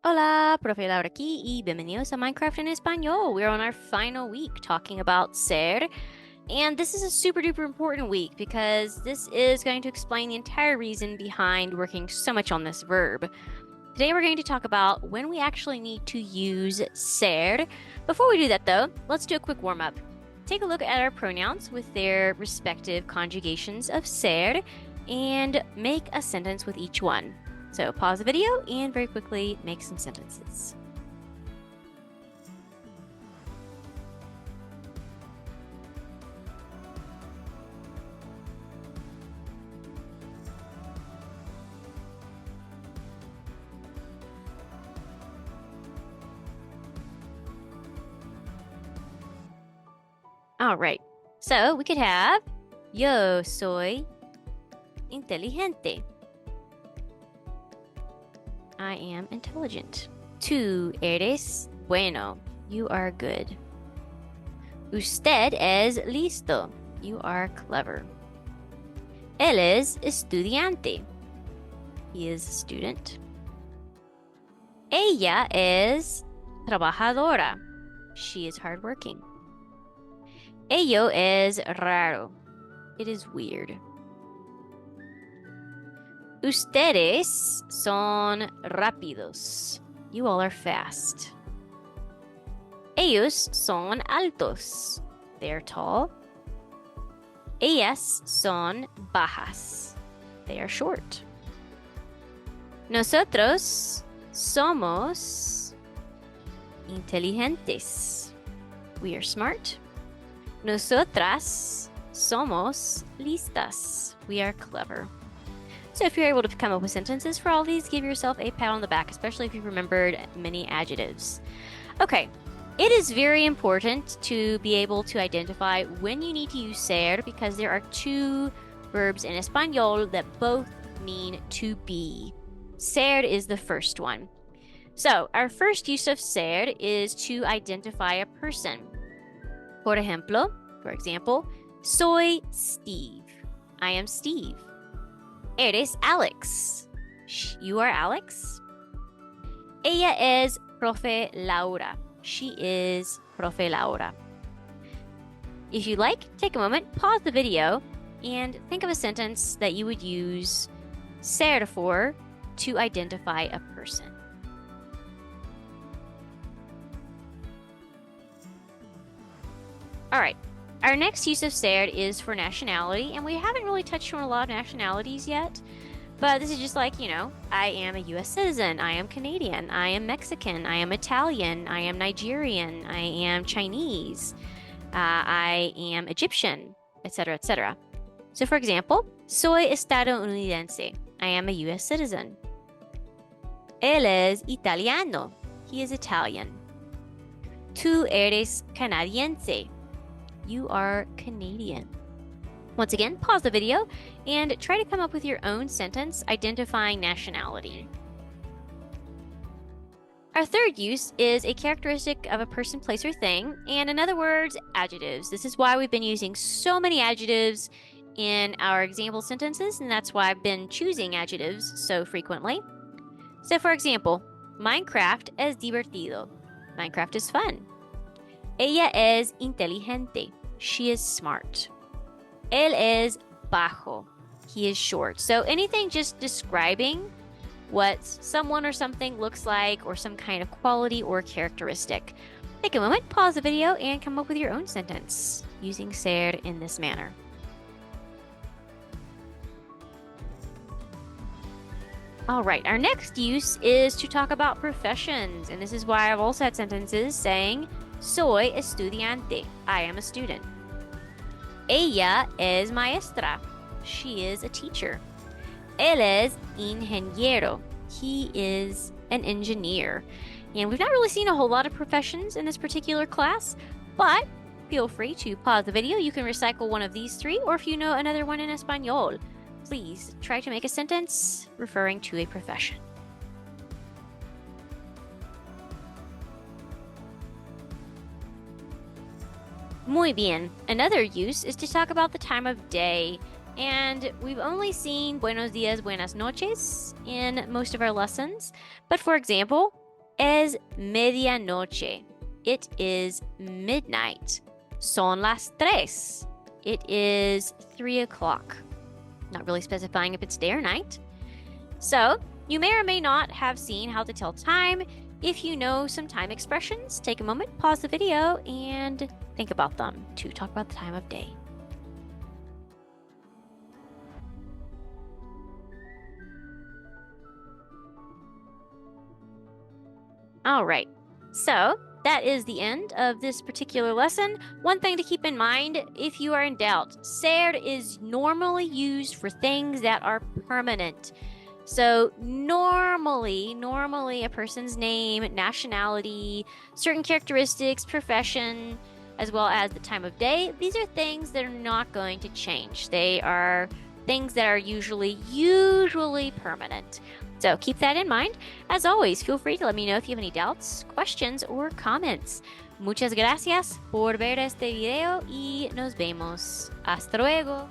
Hola, profe Laura aquí y bienvenidos a Minecraft en Español. We're on our final week talking about ser, and this is a super duper important week because this is going to explain the entire reason behind working so much on this verb. Today we're going to talk about when we actually need to use ser. Before we do that though, let's do a quick warm up. Take a look at our pronouns with their respective conjugations of ser and make a sentence with each one. So pause the video and very quickly make some sentences. All right, so we could have yo soy inteligente. I am intelligent. Tú eres bueno. You are good. Usted es listo. You are clever. Él es estudiante. He is a student. Ella es trabajadora. She is hardworking. Ello es raro. It is weird. Ustedes son rápidos. You all are fast. Ellos son altos. They are tall. Ellas son bajas. They are short. Nosotros somos inteligentes. We are smart. Nosotras somos listas. We are clever. So if you're able to come up with sentences for all these, give yourself a pat on the back, especially if you've remembered many adjectives. Okay, it is very important to be able to identify when you need to use ser because there are two verbs in Espanol that both mean to be. Ser is the first one. So our first use of ser is to identify a person. For example, soy Steve. I am Steve. Eres Alex. You are Alex. Ella es profe Laura. She is profe Laura. If you like, take a moment, pause the video, and think of a sentence that you would use ser for to identify a person. All right. Our next use of ser is for nationality, and we haven't really touched on a lot of nationalities yet, but this is just like, I am a US citizen, I am Canadian, I am Mexican, I am Italian, I am Nigerian, I am Chinese, I am Egyptian, etc., etc. So for example, soy estadounidense, I am a US citizen. Él es italiano, he is Italian. Tú eres canadiense. You are Canadian. Once again, pause the video and try to come up with your own sentence identifying nationality. Our third use is a characteristic of a person, place, or thing, and in other words, adjectives. This is why we've been using so many adjectives in our example sentences, and that's why I've been choosing adjectives so frequently. So for example, Minecraft es divertido. Minecraft is fun. Ella es inteligente. She is smart. Él es bajo. He is short. So anything just describing what someone or something looks like or some kind of quality or characteristic. Take a moment, pause the video, and come up with your own sentence using ser in this manner. All right, our next use is to talk about professions, and this is why I've also had sentences saying soy estudiante. I am a student. Ella es maestra. She is a teacher. Él es ingeniero. He is an engineer. And we've not really seen a whole lot of professions in this particular class, but feel free to pause the video. You can recycle one of these three, or if you know another one in Espanol, please try to make a sentence referring to a profession. Muy bien. Another use is to talk about the time of day. And we've only seen buenos dias, buenas noches in most of our lessons. But for example, Es medianoche. It is midnight. Son las tres. It is 3 o'clock. Not really specifying if it's day or night. So, you may or may not have seen how to tell time. If you know some time expressions, take a moment, pause the video, and think about them to talk about the time of day. All right, so that is the end of this particular lesson. One thing to keep in mind, if you are in doubt, ser is normally used for things that are permanent. So normally a person's name, nationality, certain characteristics, profession, as well as the time of day, these are things that are not going to change. They are things that are usually permanent. So keep that in mind. As always, feel free to let me know if you have any doubts, questions, or comments. Muchas gracias por ver este video y nos vemos. Hasta luego.